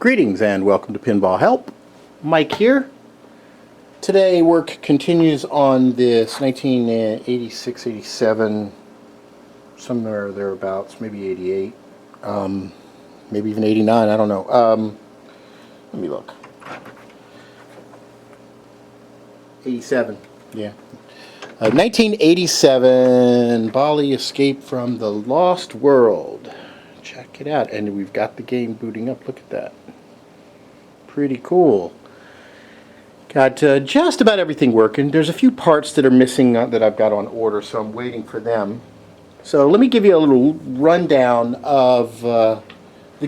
Greetings and welcome to Pinball Help. Mike here. Today work continues on this 1986-87, somewhere thereabouts, maybe 88, maybe even 89, I don't know. Let me look. 87, yeah. 1987 Bali Escape from the Lost World. Check it out, and we've got the game booting up. Look at that. Pretty cool. Got just about everything working. There's a few parts that are missing that I've got on order, so I'm waiting for them. So let me give you a little rundown of the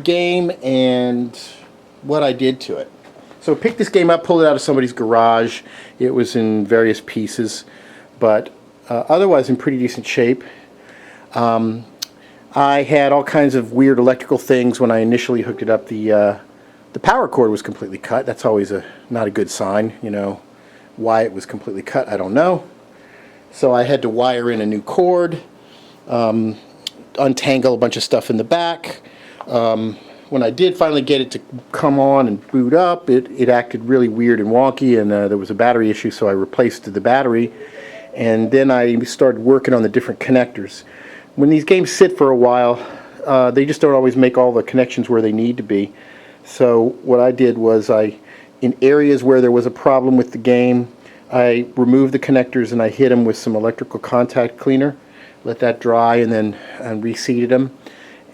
game and what I did to it. So picked this game up, pulled it out of somebody's garage. It was in various pieces, but otherwise in pretty decent shape. I had all kinds of weird electrical things when I initially hooked it up. The power cord was completely cut. That's always not a good sign. You know, why it was completely cut, I don't know. So I had to wire in a new cord, untangle a bunch of stuff in the back. When I did finally get it to come on and boot up, it acted really weird and wonky, and there was a battery issue, so I replaced the battery. And then I started working on the different connectors. When these games sit for a while, they just don't always make all the connections where they need to be. So what I did was in areas where there was a problem with the game, I removed the connectors and I hit them with some electrical contact cleaner, let that dry, and then reseated them.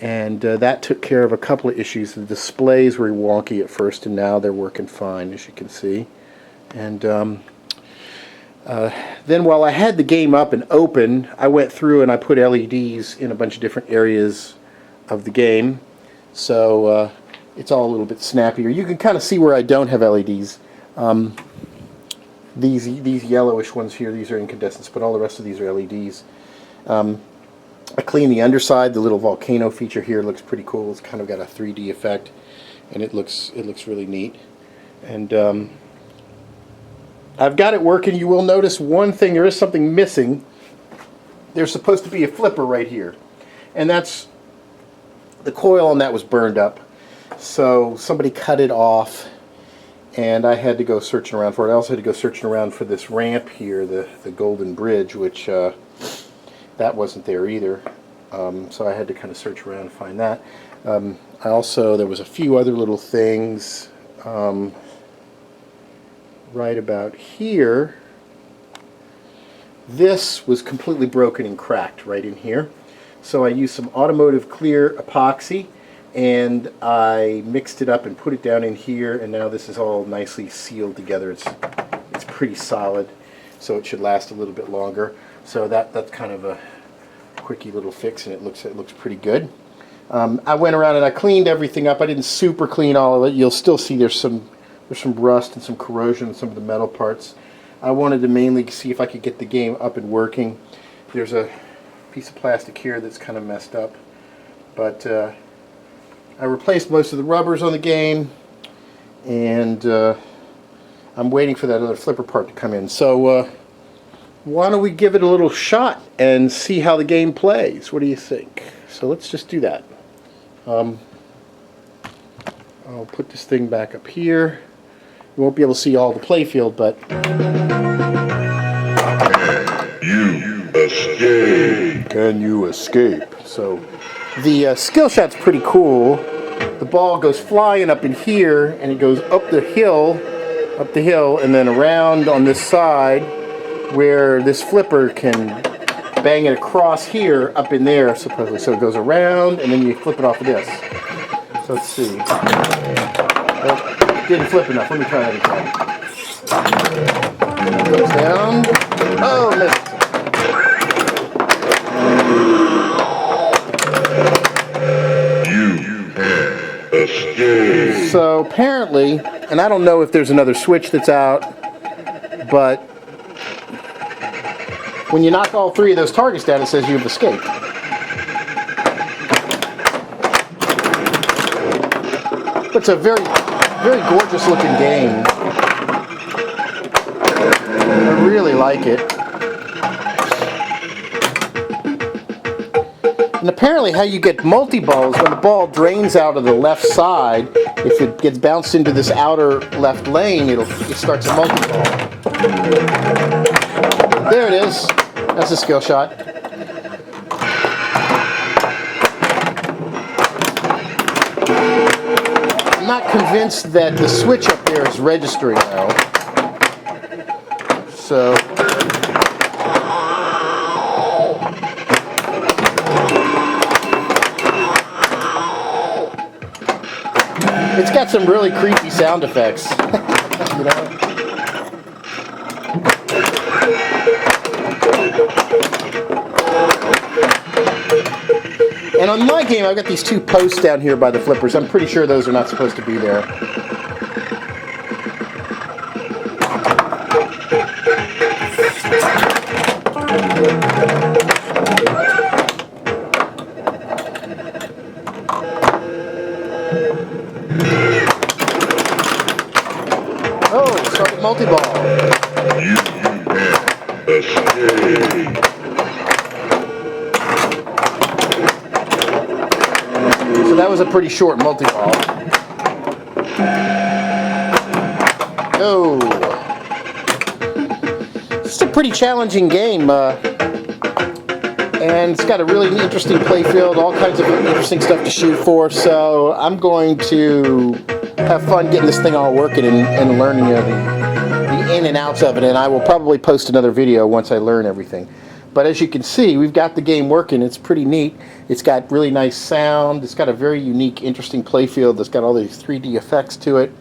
And that took care of a couple of issues. The displays were wonky at first, and now they're working fine, as you can see. And then while I had the game up and open, I went through and I put LEDs in a bunch of different areas of the game. So it's all a little bit snappier. You can kind of see where I don't have LEDs. These yellowish ones here, these are incandescents, but all the rest of these are LEDs. I cleaned the underside. The little volcano feature here looks pretty cool. It's kind of got a 3D effect, and it looks really neat. And I've got it working. You will notice one thing: there is something missing. There's supposed to be a flipper right here, and that's the coil on that was burned up. So somebody cut it off, and I had to go searching around for it. I also had to go searching around for this ramp here, the Golden Bridge, which that wasn't there either. So I had to kind of search around to find that. There was a few other little things right about here. This was completely broken and cracked right in here. So I used some automotive clear epoxy, and I mixed it up and put it down in here, and now this is all nicely sealed together. It's pretty solid, so it should last a little bit longer. So that's kind of a quickie little fix, and it looks pretty good. I went around and I cleaned everything up. I didn't super clean all of it. You'll still see there's some rust and some corrosion in some of the metal parts. I wanted to mainly see if I could get the game up and working. There's a piece of plastic here that's kind of messed up, but I replaced most of the rubbers on the game, and I'm waiting for that other flipper part to come in. So why don't we give it a little shot and see how the game plays? What do you think? So let's just do that. I'll put this thing back up here. You won't be able to see all the playfield, but you escape. Can you escape? So the skill shot's pretty cool. The ball goes flying up in here, and it goes up the hill, and then around on this side, where this flipper can bang it across here, up in there, supposedly. So it goes around, and then you flip it off of this. So let's see. Oh, didn't flip enough. Let me try that again. It goes down. Oh, missed. So apparently, and I don't know if there's another switch that's out, but when you knock all three of those targets down, it says you've escaped. It's a very, very gorgeous looking game. I really like it. And apparently how you get multi-ball is when the ball drains out of the left side, if it gets bounced into this outer left lane, it starts a multi-ball. There it is. That's a skill shot. I'm not convinced that the switch up there is registering though. So it's got some really creepy sound effects. You know? And on my game, I've got these two posts down here by the flippers. I'm pretty sure those are not supposed to be there. Oh, started multi-ball. So that was a pretty short multi-ball. Oh. It's a pretty challenging game. And it's got a really interesting play field, all kinds of interesting stuff to shoot for. So I'm going to have fun getting this thing all working and learning the in and outs of it. And I will probably post another video once I learn everything. But as you can see, we've got the game working. It's pretty neat. It's got really nice sound. It's got a very unique, interesting play field that's got all these 3D effects to it.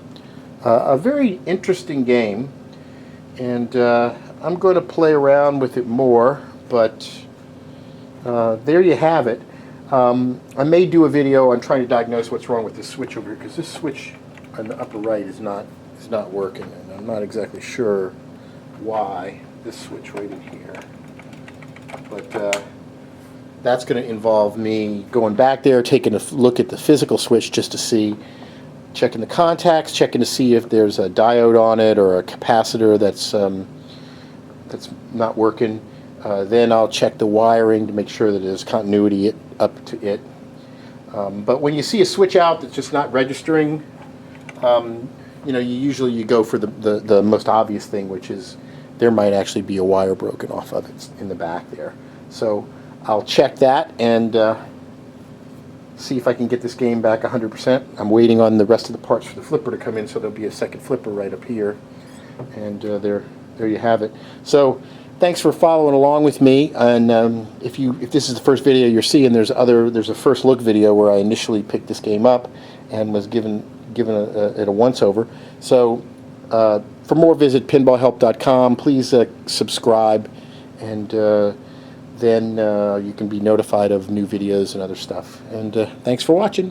A very interesting game. And I'm going to play around with it more, but there you have it. I may do a video on trying to diagnose what's wrong with this switch over here, because this switch on the upper right is not working, and I'm not exactly sure why. This switch right in here. But that's going to involve me going back there, taking a look at the physical switch just to see, checking the contacts, checking to see if there's a diode on it or a capacitor that's not working. Then I'll check the wiring to make sure that there's continuity up to it. But when you see a switch out that's just not registering, you know, you go for the most obvious thing, which is there might actually be a wire broken off of it in the back there. So I'll check that and see if I can get this game back 100%. I'm waiting on the rest of the parts for the flipper to come in, so there'll be a second flipper right up here. And there you have it. So thanks for following along with me. And if this is the first video you're seeing, there's a first look video where I initially picked this game up and was given it a once over. So for more, visit PinballHelp.com. Please subscribe, and then you can be notified of new videos and other stuff. And thanks for watching.